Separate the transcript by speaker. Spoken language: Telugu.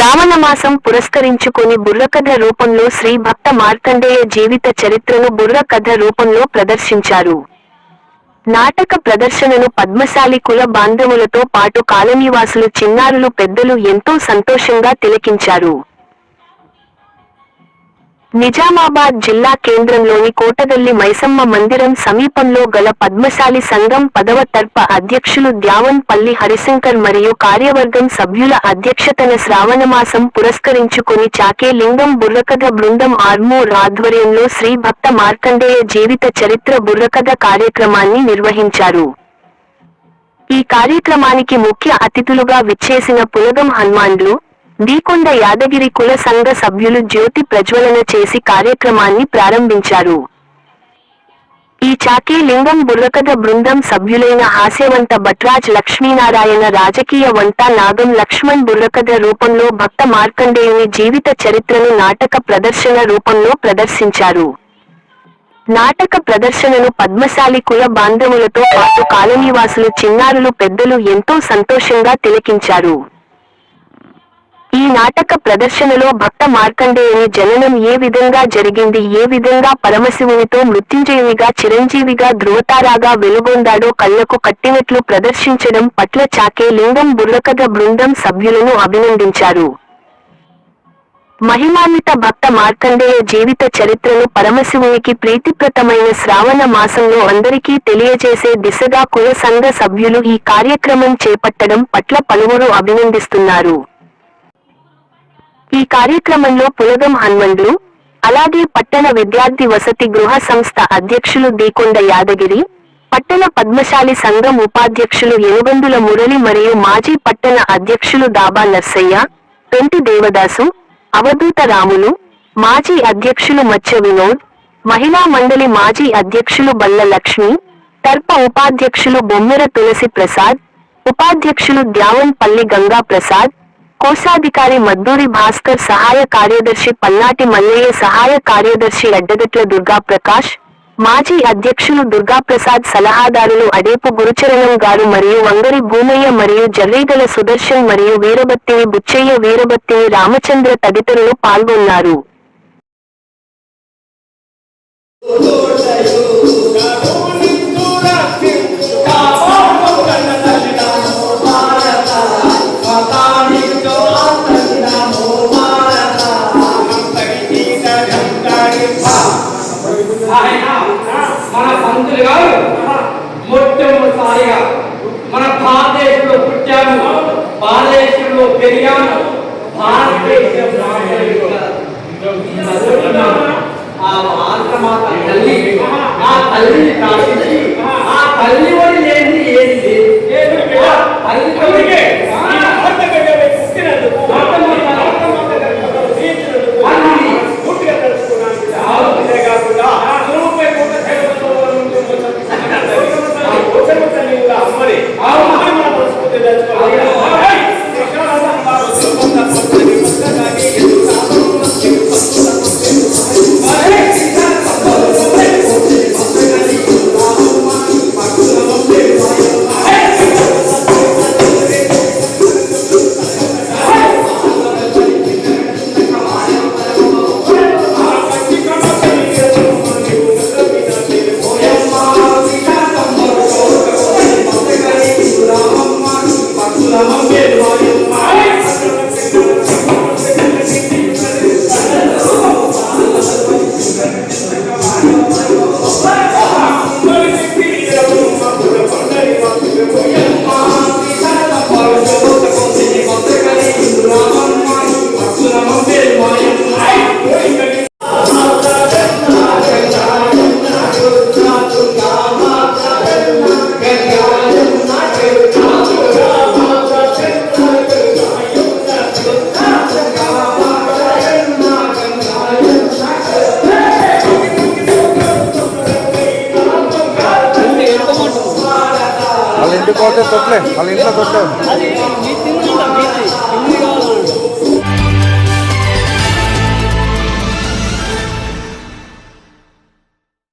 Speaker 1: శ్రావణ మాసం పురస్కరించుకొని బుర్రకథ రూపంలో శ్రీ భక్త మార్కండేయ జీవిత చరిత్రను బుర్రకథ రూపంలో ప్రదర్శించారు. నాటక ప్రదర్శనను పద్మశాలి కుల బాంధవులతో పాటు కాలనీవాసులు చిన్నారులు పెద్దలు ఎంతో సంతోషంగా తిలకించారు. నిజామాబాద్ జిల్లా కేంద్రంలోని కోటగల్లి మైసమ్మ మందిరం సమీపంలో గల పద్మశాలి సంఘం 10వ తర్ప అధ్యక్షులు ద్యావన్ పల్లి హరిశంకర్ మరియు కార్యవర్గం సభ్యుల అధ్యక్షతన శ్రావణమాసం పురస్కరించుకొని చాకే లింగం బుర్రకథ బృందం ఆర్మూర్ ఆధ్వర్యంలో శ్రీ భక్త మార్కండేయ జీవిత చరిత్ర బుర్రకథ కార్యక్రమాన్ని నిర్వహించారు. ఈ కార్యక్రమానికి ముఖ్య అతిథులుగా విచ్చేసిన పులగం హనుమాన్లు, దీకొండ యాదగిరి కుల సంఘ సభ్యులు జ్యోతి ప్రజ్వలన చేసి కార్యక్రమాన్ని ప్రారంభించారు. ఈ చాకే లింగం బుర్రకథ బృందం సభ్యులైన హాస్యవంత భట్రాజ్ లక్ష్మీనారాయణ, రాజకీయ వంత నాగం లక్ష్మణ్ బుర్రకథ రూపంలో భక్త మార్కండేయుని జీవిత చరిత్రను నాటక ప్రదర్శన రూపంలో ప్రదర్శించారు. నాటక ప్రదర్శనను పద్మశాలి కుల బాంధవులతో పాటు కాలనీవాసులు చిన్నారులు పెద్దలు ఎంతో సంతోషంగా తిలకించారు. ఈ నాటక ప్రదర్శనలో భక్త మార్కండేయుని జననం ఏ విధంగా జరిగింది, ఏ విధంగా పరమశివునితో మృత్యుంజయునిగా చిరంజీవిగా ధృవతారాగా వెలుగొందాడో కళ్లకు కట్టినట్లు ప్రదర్శించడం పట్ల చాకే లింగం బుర్రకథ బృందం సభ్యులను అభినందించారు. మహిమాన్విత భక్త మార్కండేయ జీవిత చరిత్రను పరమశివునికి ప్రీతిప్రదమైన శ్రావణ మాసంలో అందరికీ తెలియజేసే దిశగా కుల సంఘ సభ్యులు ఈ కార్యక్రమం చేపట్టడం పట్ల పలువురు అభినందిస్తున్నారు. ఈ కార్యక్రమంలో పులగం హనుమండ్లు, అలాగే పట్టణ విద్యార్థి వసతి గృహ సంస్థ అధ్యక్షులు దీకొండ యాదగిరి, పట్టణ పద్మశాలి సంఘం ఉపాధ్యక్షులు ఎనుగందుల మురళి మరియు మాజీ పట్టణ అధ్యక్షులు దాబా నర్సయ్య, పెంటి దేవదాసు, అవధూత రాములు, మాజీ అధ్యక్షులు మచ్చ వినోద్, మహిళా మండలి మాజీ అధ్యక్షులు బల్ల లక్ష్మి, తర్ప ఉపాధ్యక్షులు బొమ్మెర తులసి ప్రసాద్, ఉపాధ్యక్షులు ద్యావన్ పల్లి గంగా ప్రసాద్, కోశాధికారి మద్దూరి భాస్కర్, సహాయ కార్యదర్శి పల్నాటి మల్లయ్య, సహాయ కార్యదర్శి అడ్డగట్ల దుర్గాప్రకాష్, మాజీ అధ్యక్షులు దుర్గాప్రసాద్, సలహాదారులు అడేపు గురుచరణం గారు మరియు వంగరి భూమయ్య మరియు జర్రేగల సుదర్శన్ మరియు వీరబత్తిని బుచ్చయ్య, వీరబత్తిని రామచంద్ర తదితరులు పాల్గొన్నారు.
Speaker 2: మన సంతులు గారు మొట్టమొదటిసారిగా మన భారతదేశంలో పుట్టాము, భారతదేశంలో పెరిగాము, భారతదేశ ఆ భారతమాత తల్లి, ఆ తల్లిని ప్రార్థించి ఆ తల్లి వడి లేని ఏంటి
Speaker 3: ఇంటికి పోతే తొట్లే వాళ్ళ ఇంట్లో తొట్లే